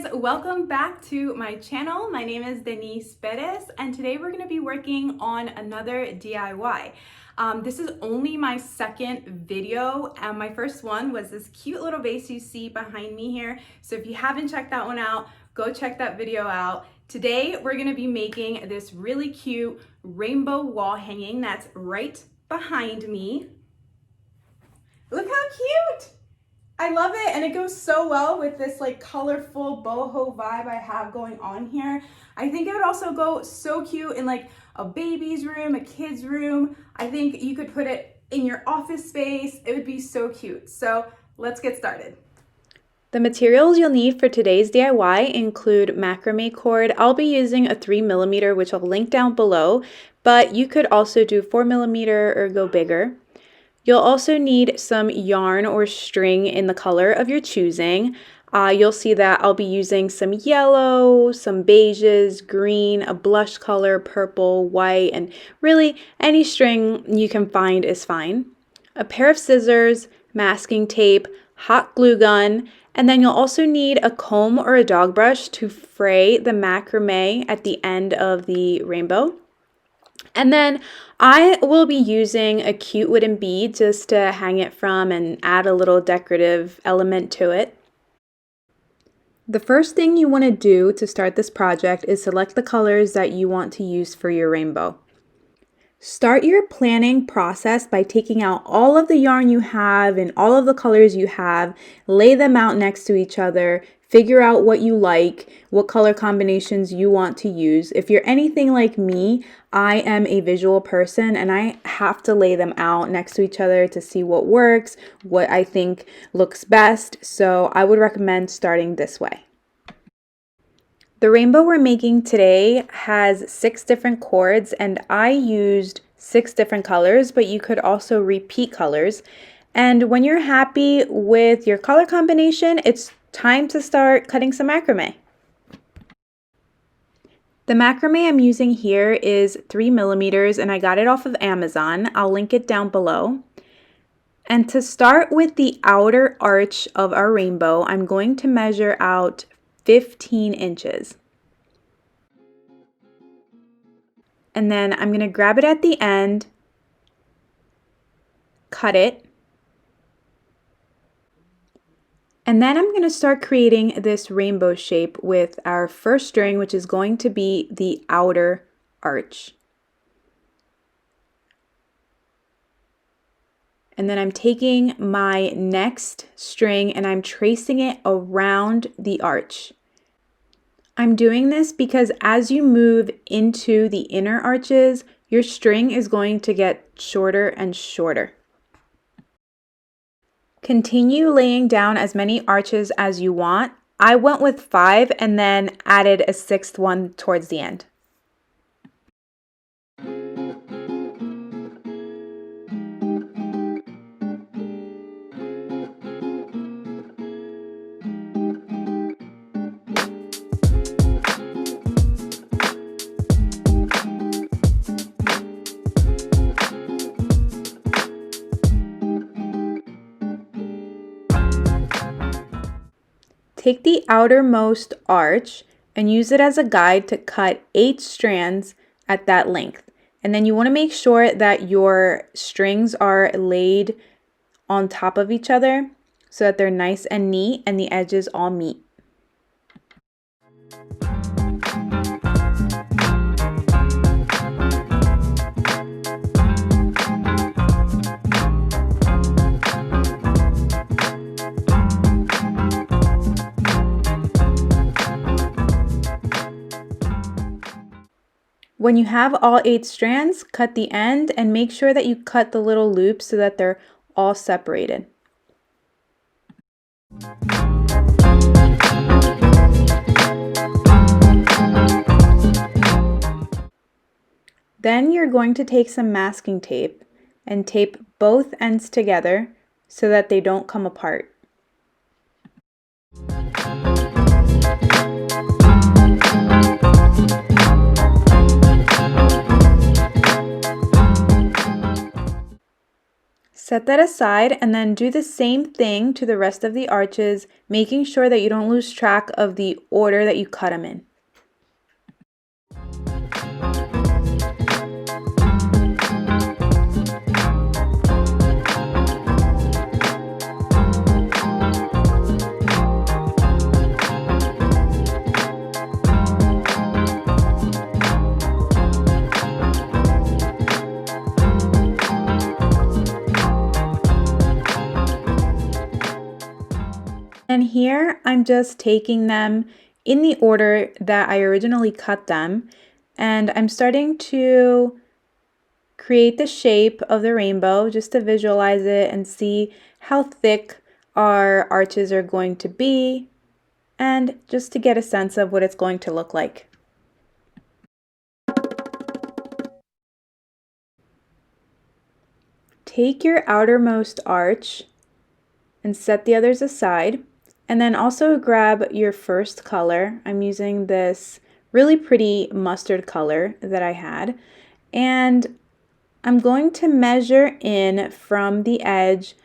guys, welcome back to my channel. My name is Denise Perez and today we're going to be working on another DIY. This is only my second video and my first one was this cute little vase you see behind me here. So if you haven't checked that one out, go check that video out. Today we're going to be making this really cute rainbow wall hanging that's right behind me. Look how cute! I love it, and it goes so well with this like colorful boho vibe I have going on here. I think it would also go so cute in like a baby's room, a kid's room. I think you could put it in your office space. It would be so cute. So let's get started. The materials you'll need for today's DIY include macrame cord. I'll be using a 3mm, which I'll link down below, but you could also do 4mm or go bigger. You'll also need some yarn or string in the color of your choosing. You'll see that I'll be using some yellow, some beiges, green, a blush color, purple, white, and really any string you can find is fine. A pair of scissors, masking tape, hot glue gun, and then you'll also need a comb or a dog brush to fray the macrame at the end of the rainbow. And then I will be using a cute wooden bead just to hang it from and add a little decorative element to it. The first thing you want to do to start this project is select the colors that you want to use for your rainbow. Start your planning process by taking out all of the yarn you have and all of the colors you have, lay them out next to each other, figure out what you like, what color combinations you want to use. If you're anything like me, I am a visual person and I have to lay them out next to each other to see what works, what I think looks best. So I would recommend starting this way. The rainbow we're making today has 6 different cords and I used 6 different colors, but you could also repeat colors. And when you're happy with your color combination, it's time to start cutting some macrame. The macrame I'm using here is 3mm and I got it off of Amazon. I'll link it down below. And to start with the outer arch of our rainbow, I'm going to measure out 15 inches. And then I'm going to grab it at the end, cut it, and then I'm going to start creating this rainbow shape with our first string, which is going to be the outer arch. And then I'm taking my next string and I'm tracing it around the arch. I'm doing this because as you move into the inner arches, your string is going to get shorter and shorter. Continue laying down as many arches as you want. I went with 5 and then added a 6th one towards the end. Take the outermost arch and use it as a guide to cut 8 strands at that length. And then you want to make sure that your strings are laid on top of each other so that they're nice and neat and the edges all meet. When you have all 8 strands, cut the end and make sure that you cut the little loops so that they're all separated. Then you're going to take some masking tape and tape both ends together so that they don't come apart. Set that aside and then do the same thing to the rest of the arches, making sure that you don't lose track of the order that you cut them in. And here I'm just taking them in the order that I originally cut them, and I'm starting to create the shape of the rainbow just to visualize it and see how thick our arches are going to be, and just to get a sense of what it's going to look like. Take your outermost arch and set the others aside. And then also grab your first color. I'm using this really pretty mustard color that I had. And I'm going to measure in from the edge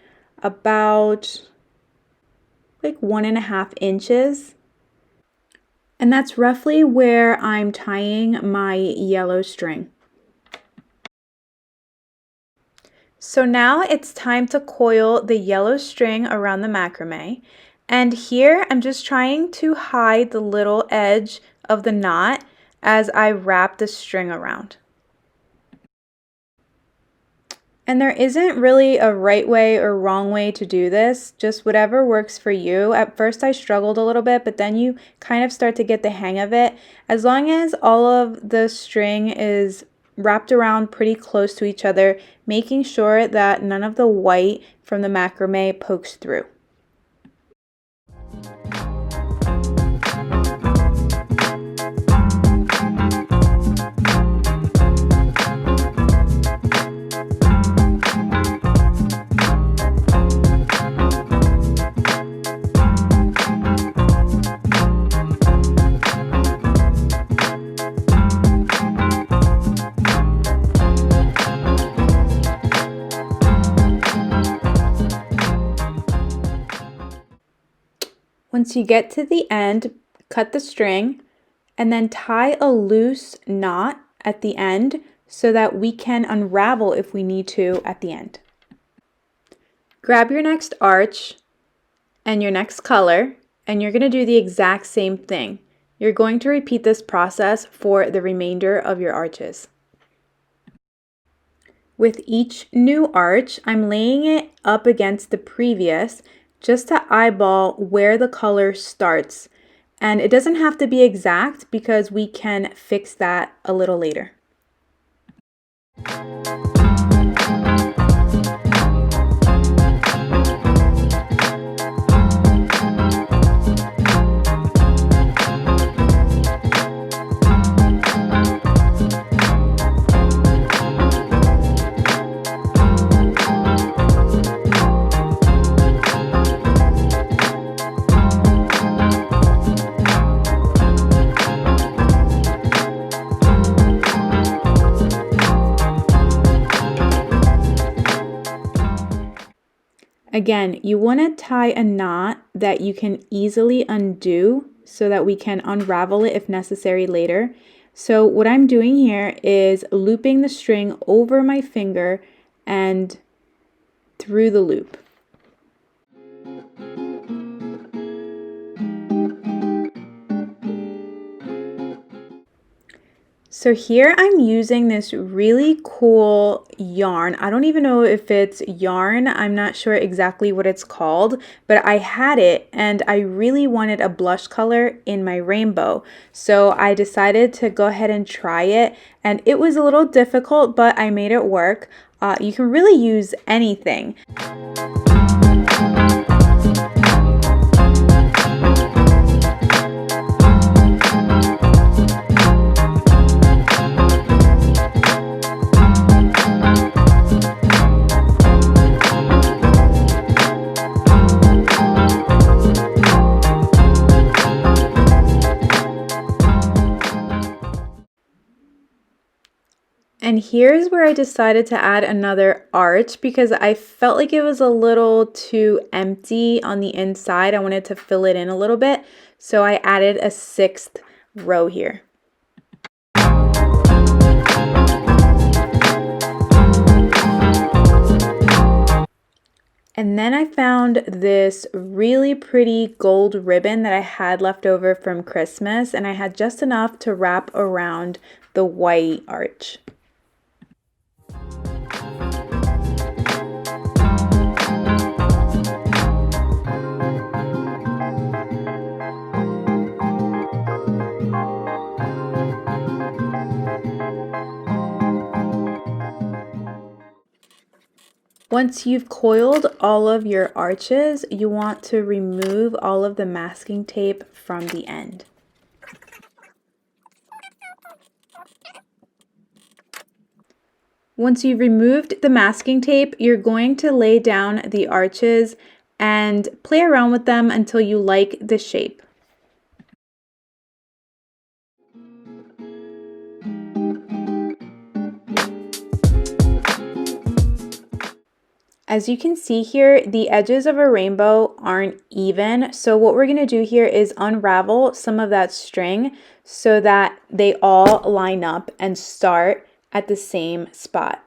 about like 1.5 inches. And that's roughly where I'm tying my yellow string. So now it's time to coil the yellow string around the macrame. And here I'm just trying to hide the little edge of the knot as I wrap the string around. And there isn't really a right way or wrong way to do this, just whatever works for you. At first I struggled a little bit, but then you kind of start to get the hang of it. As long as all of the string is wrapped around pretty close to each other, making sure that none of the white from the macrame pokes through. Once you get to the end, cut the string and then tie a loose knot at the end so that we can unravel if we need to at the end. Grab your next arch and your next color, and you're going to do the exact same thing. You're going to repeat this process for the remainder of your arches. With each new arch, I'm laying it up against the previous just to eyeball where the color starts. And it doesn't have to be exact because we can fix that a little later. Again, you want to tie a knot that you can easily undo so that we can unravel it if necessary later. So what I'm doing here is looping the string over my finger and through the loop. So here I'm using this really cool yarn. I don't even know if it's yarn. I'm not sure exactly what it's called, but I had it and I really wanted a blush color in my rainbow. So I decided to go ahead and try it, and it was a little difficult, but I made it work. You can really use anything. And here's where I decided to add another arch because I felt like it was a little too empty on the inside. I wanted to fill it in a little bit, so I added a 6th row here. And then I found this really pretty gold ribbon that I had left over from Christmas, and I had just enough to wrap around the white arch. Once you've coiled all of your arches, you want to remove all of the masking tape from the end. Once you've removed the masking tape, you're going to lay down the arches and play around with them until you like the shape. As you can see here, the edges of a rainbow aren't even. So what we're going to do here is unravel some of that string so that they all line up and start at the same spot.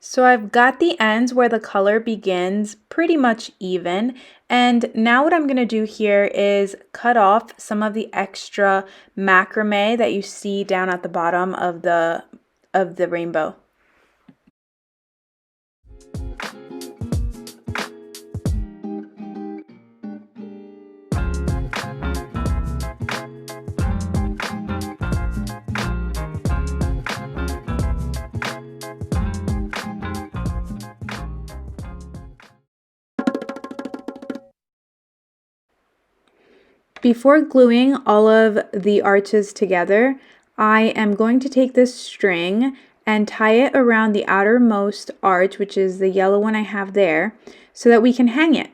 So I've got the ends where the color begins pretty much even, and now what I'm going to do here is cut off some of the extra macrame that you see down at the bottom of the rainbow. Before gluing all of the arches together, I am going to take this string and tie it around the outermost arch, which is the yellow one I have there, so that we can hang it.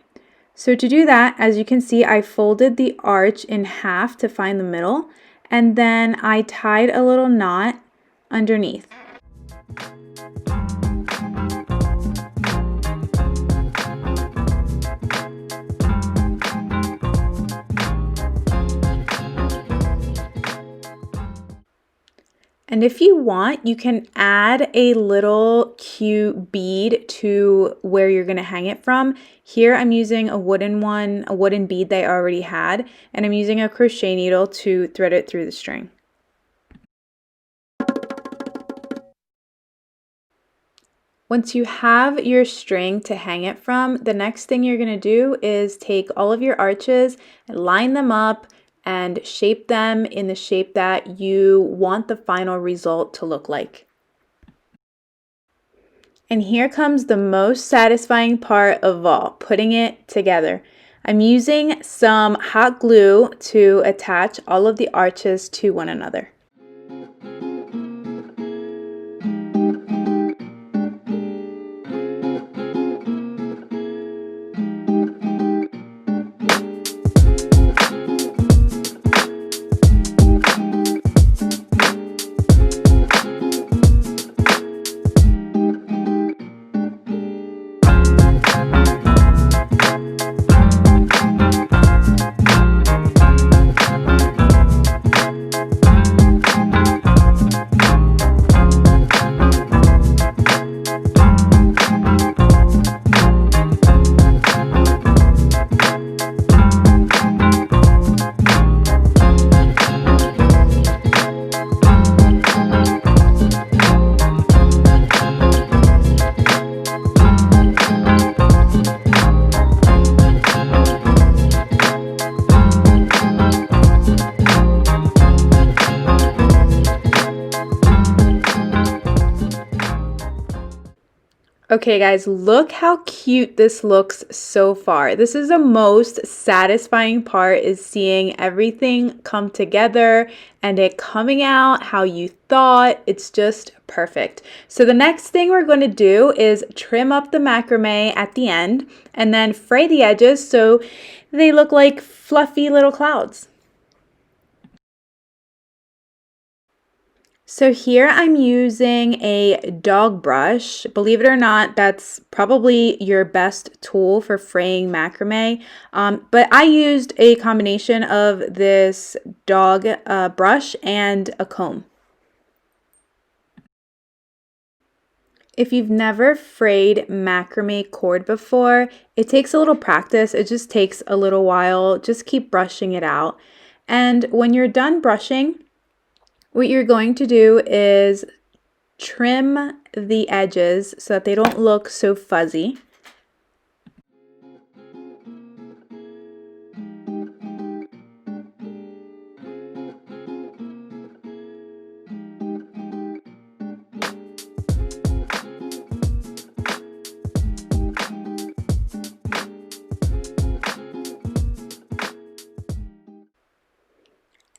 So to do that, as you can see, I folded the arch in half to find the middle, and then I tied a little knot underneath. And if you want, you can add a little cute bead to where you're going to hang it from. Here I'm using a wooden bead that I already had, and I'm using a crochet needle to thread it through the string. Once you have your string to hang it from, the next thing you're going to do is take all of your arches and line them up and shape them in the shape that you want the final result to look like. And here comes the most satisfying part of all, putting it together. I'm using some hot glue to attach all of the arches to one another. Okay guys, look how cute this looks so far. This is the most satisfying part, is seeing everything come together and it coming out how you thought. It's just perfect. So the next thing we're going to do is trim up the macrame at the end and then fray the edges so they look like fluffy little clouds. So here I'm using a dog brush. Believe it or not, that's probably your best tool for fraying macrame. But I used a combination of this dog brush and a comb. If you've never frayed macrame cord before, it takes a little practice. It just takes a little while. Just keep brushing it out. And when you're done brushing, what you're going to do is trim the edges so that they don't look so fuzzy.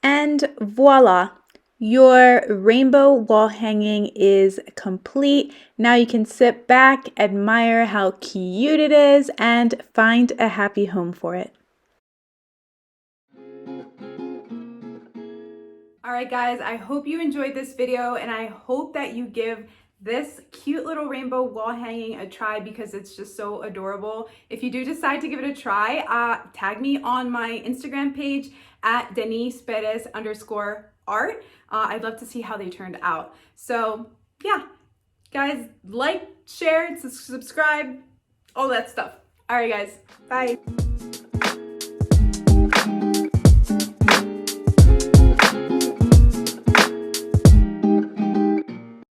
And voila! Your rainbow wall hanging is complete. Now you can sit back, admire how cute it is, and find a happy home for it. Alright guys, I hope you enjoyed this video and I hope that you give this cute little rainbow wall hanging a try because it's just so adorable. If you do decide to give it a try, tag me on my Instagram page at @DenisePerez_art. I'd love to see how they turned out. So yeah, guys, like, share, subscribe, all that stuff. Alright guys, bye.